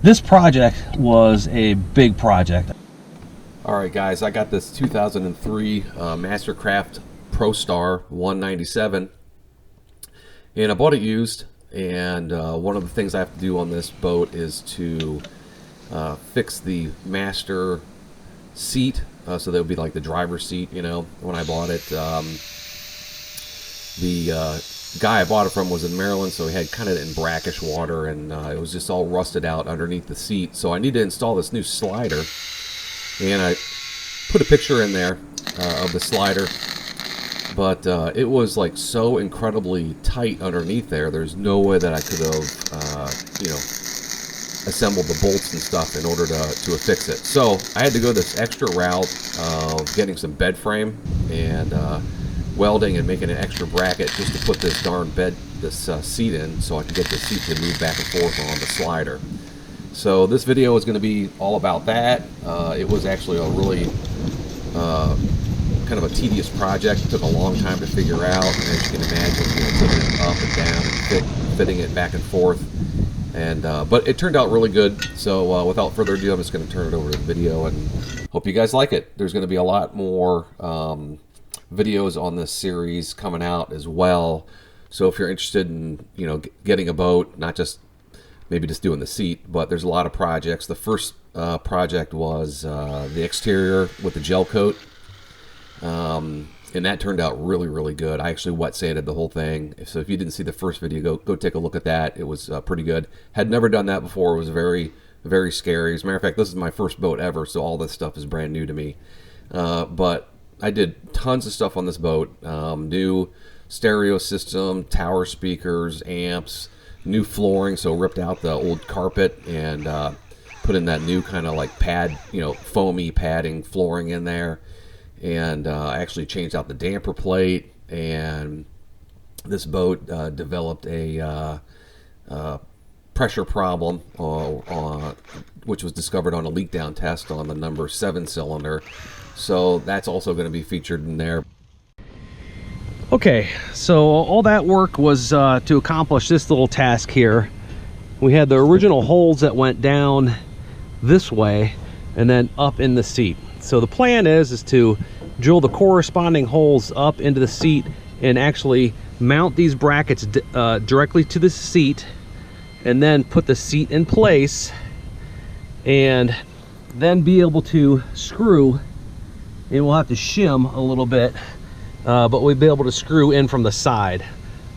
This project was a big project. Alright guys, I got this 2003 Mastercraft Prostar 197 and I bought it used, and one of the things I have to do on this boat is to fix the master seat, so that would be like the driver's seat, you know. When I bought it, the guy I bought it from was in Maryland, so he had kind of in brackish water, and it was just all rusted out underneath the seat. So I need to install this new slider, and I put a picture in there of the slider, but it was like so incredibly tight underneath there. There's no way that I could have, you know, assembled the bolts and stuff in order to fix it. So I had to go this extra route of getting some bed frame and welding and making an extra bracket just to put this darn seat in, so I can get the seat to move back and forth on the slider. So this video is going to be all about that. It was actually a really kind of a tedious project. It took a long time to figure out, and as you can imagine, you know, taking it up and down and fitting it back and forth. And but it turned out really good. So without further ado, I'm just going to turn it over to the video and hope you guys like it. There's going to be a lot more videos on this series coming out as well. So if you're interested in, you know, getting a boat, not just maybe just doing the seat, but there's a lot of projects. The first project was the exterior with the gel coat, and that turned out really, really good. I actually wet sanded the whole thing. So if you didn't see the first video, go take a look at that. It was pretty good. Had never done that before. It was very, very scary. As a matter of fact, this is my first boat ever, so all this stuff is brand new to me. But I did tons of stuff on this boat. New stereo system, tower speakers, amps, new flooring, so ripped out the old carpet and put in that new kind of like pad, you know, foamy padding flooring in there. And I actually changed out the damper plate, and this boat developed a pressure problem, which was discovered on a leak down test on the number 7 cylinder. So that's also going to be featured in there. Okay, so all that work was to accomplish this little task here. We had the original holes that went down this way and then up in the seat. So the plan is to drill the corresponding holes up into the seat and actually mount these brackets directly to the seat, and then put the seat in place, and then be able to screw, and we'll have to shim a little bit, but we'll be able to screw in from the side.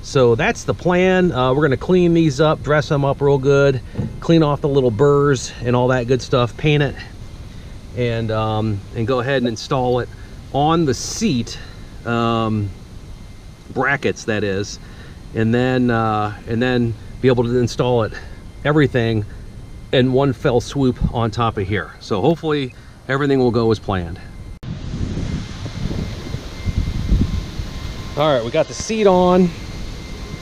So that's the plan. We're going to clean these up, dress them up real good, clean off the little burrs and all that good stuff, paint it, and go ahead and install it on the seat, brackets that is, and then be able to install it, everything in one fell swoop on top of here. So hopefully everything will go as planned. All right, we got the seat on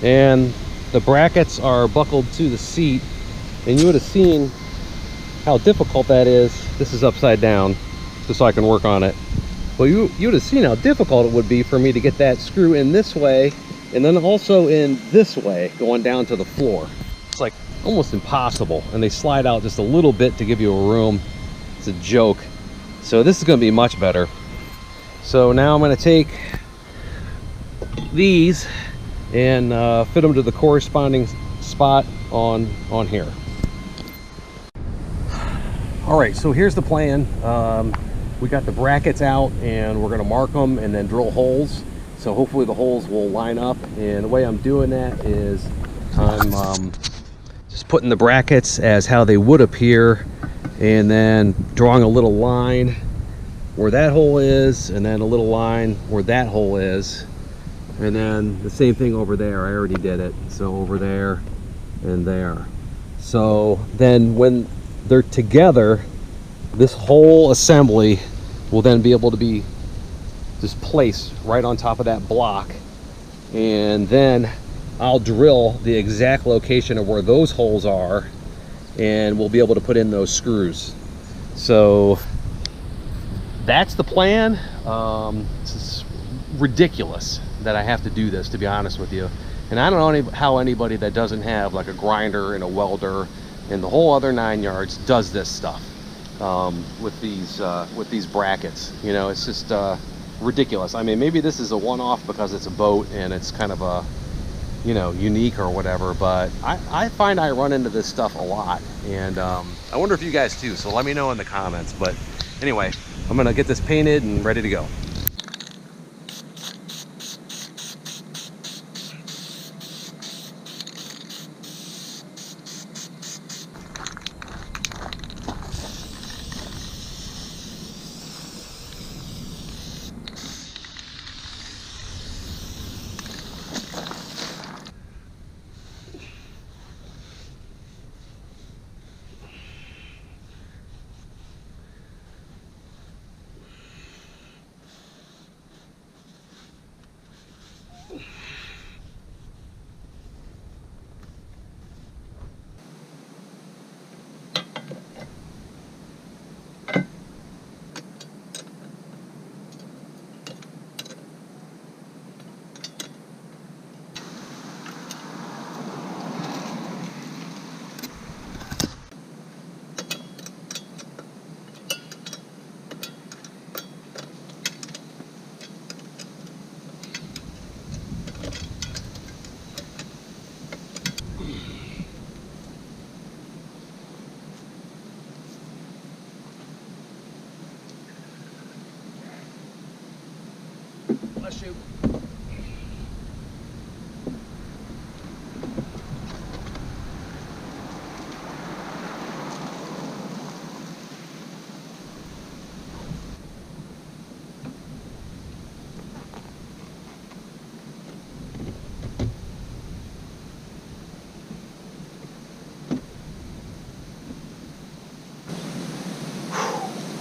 and the brackets are buckled to the seat, and you would have seen how difficult that is. This is upside down just so I can work on it. Well, you would have seen how difficult it would be for me to get that screw in this way and then also in this way going down to the floor. It's like almost impossible, and they slide out just a little bit to give you a room. It's a joke. So this is going to be much better. So now I'm going to take these and fit them to the corresponding spot on here. All right, so here's the plan. We got the brackets out, and we're going to mark them and then drill holes. So hopefully the holes will line up, and the way I'm doing that is I'm just putting the brackets as how they would appear, and then drawing a little line where that hole is, and then a little line where that hole is, and then the same thing over there. I already did it, so over there and there. So then when they're together, this whole assembly will then be able to be just placed right on top of that block, and then I'll drill the exact location of where those holes are, and we'll be able to put in those screws. So that's the plan. It's ridiculous that I have to do this, to be honest with you, and I don't know how anybody that doesn't have like a grinder and a welder and the whole other 9 yards does this stuff with these brackets. You know, it's just ridiculous. I mean, maybe this is a one-off because it's a boat and it's kind of a, you know, unique or whatever, but I find I run into this stuff a lot, and I wonder if you guys too, so let me know in the comments. But anyway, I'm gonna get this painted and ready to go. Bless you.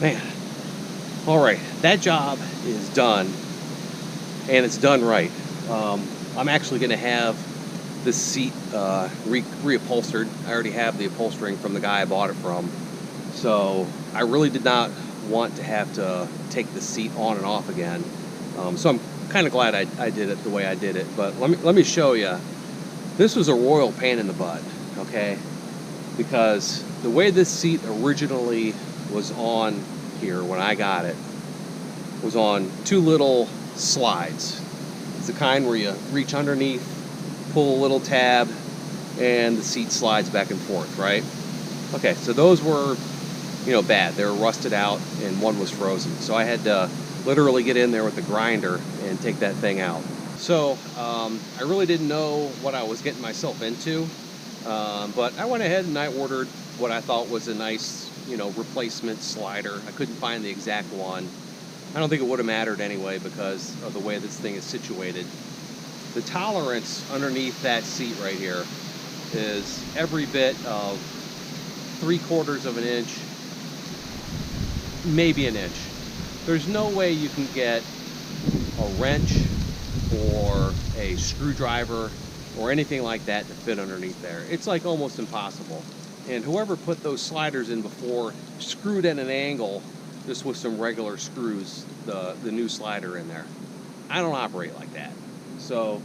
Man, all right, that job is done, and it's done right. I'm actually going to have this seat reupholstered. I already have the upholstering from the guy I bought it from, so I really did not want to have to take the seat on and off again. So I'm kind of glad I did it the way I did it. But let me show you. This was a royal pain in the butt, okay? Because the way this seat originally was on here when I got it was on two little slides. It's the kind where you reach underneath, pull a little tab, and the seat slides back and forth, right? Okay, so those were, you know, bad. They were rusted out, and one was frozen. So I had to literally get in there with the grinder and take that thing out. So I really didn't know what I was getting myself into, but I went ahead and I ordered what I thought was a nice, you know, replacement slider. I couldn't find the exact one. I don't think it would have mattered anyway because of the way this thing is situated. The tolerance underneath that seat right here is every bit of 3/4 of an inch, maybe an inch. There's no way you can get a wrench or a screwdriver or anything like that to fit underneath there. It's like almost impossible. And whoever put those sliders in before screwed at an angle just with some regular screws, the new slider in there. I don't operate like that. So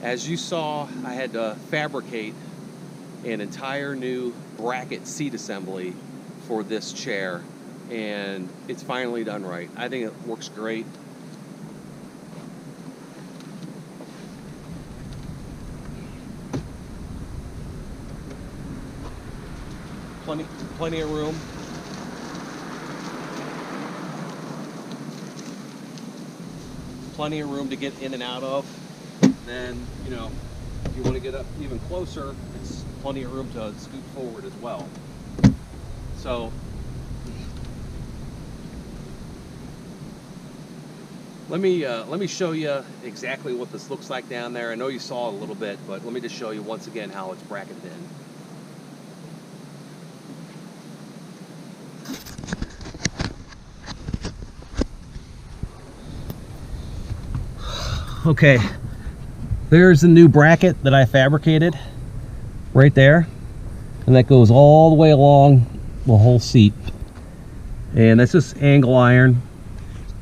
as you saw, I had to fabricate an entire new bracket seat assembly for this chair, and it's finally done right. I think it works great. Plenty of room. Plenty of room to get in and out of. Then, you know, if you want to get up even closer, it's plenty of room to scoot forward as well. So let me show you exactly what this looks like down there. I know you saw it a little bit, but let me just show you once again how it's bracketed in. Okay, there's the new bracket that I fabricated right there, and that goes all the way along the whole seat, and that's just angle iron.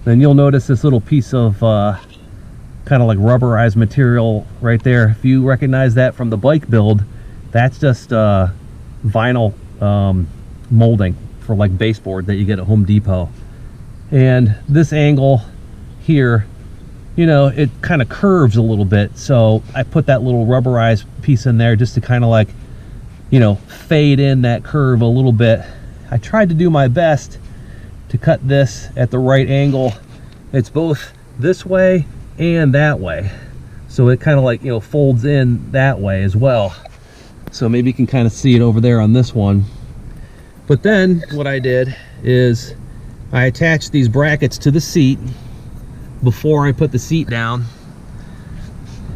Then you'll notice this little piece of kind of like rubberized material right there. If you recognize that from the bike build, that's just vinyl molding for like baseboard that you get at Home Depot. And this angle here, you know, it kind of curves a little bit, so I put that little rubberized piece in there just to kind of like, you know, fade in that curve a little bit. I tried to do my best to cut this at the right angle. It's both this way and that way, so it kind of like, you know, folds in that way as well. So maybe you can kind of see it over there on this one. But then what I did is I attached these brackets to the seat before I put the seat down,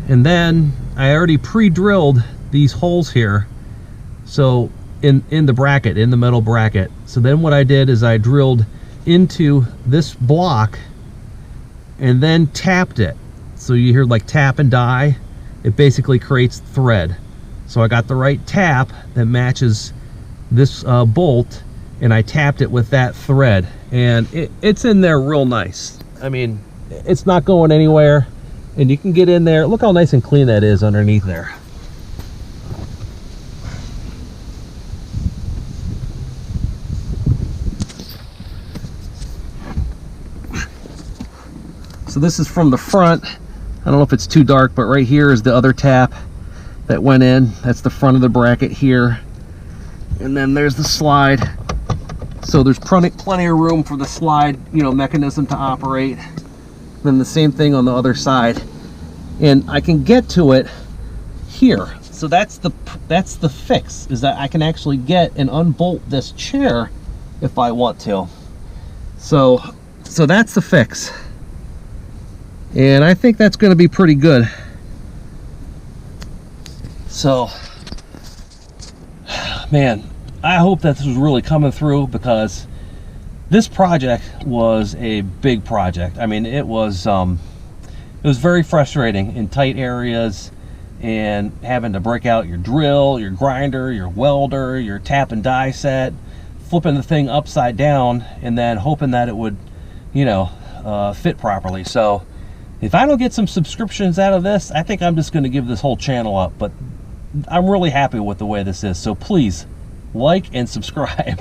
and then I already pre-drilled these holes here, so in the bracket, in the metal bracket. So then what I did is I drilled into this block and then tapped it. So you hear like tap and die. It basically creates thread. So I got the right tap that matches this bolt, and I tapped it with that thread, and it's in there real nice. I mean, it's not going anywhere, and you can get in there. Look how nice and clean that is underneath there. So this is from the front. I don't know if it's too dark, but right here is the other tap that went in. That's the front of the bracket here. And then there's the slide. So there's plenty of room for the slide, you know, mechanism to operate. Then the same thing on the other side. And I can get to it here. So that's the fix, is that I can actually get and unbolt this chair if I want to. So that's the fix. And I think that's going to be pretty good. So, man, I hope that this was really coming through, because this project was a big project. I mean, it was very frustrating in tight areas, and having to break out your drill, your grinder, your welder, your tap and die set, flipping the thing upside down, and then hoping that it would, you know, fit properly. So if I don't get some subscriptions out of this, I think I'm just going to give this whole channel up. But I'm really happy with the way this is. So please like and subscribe.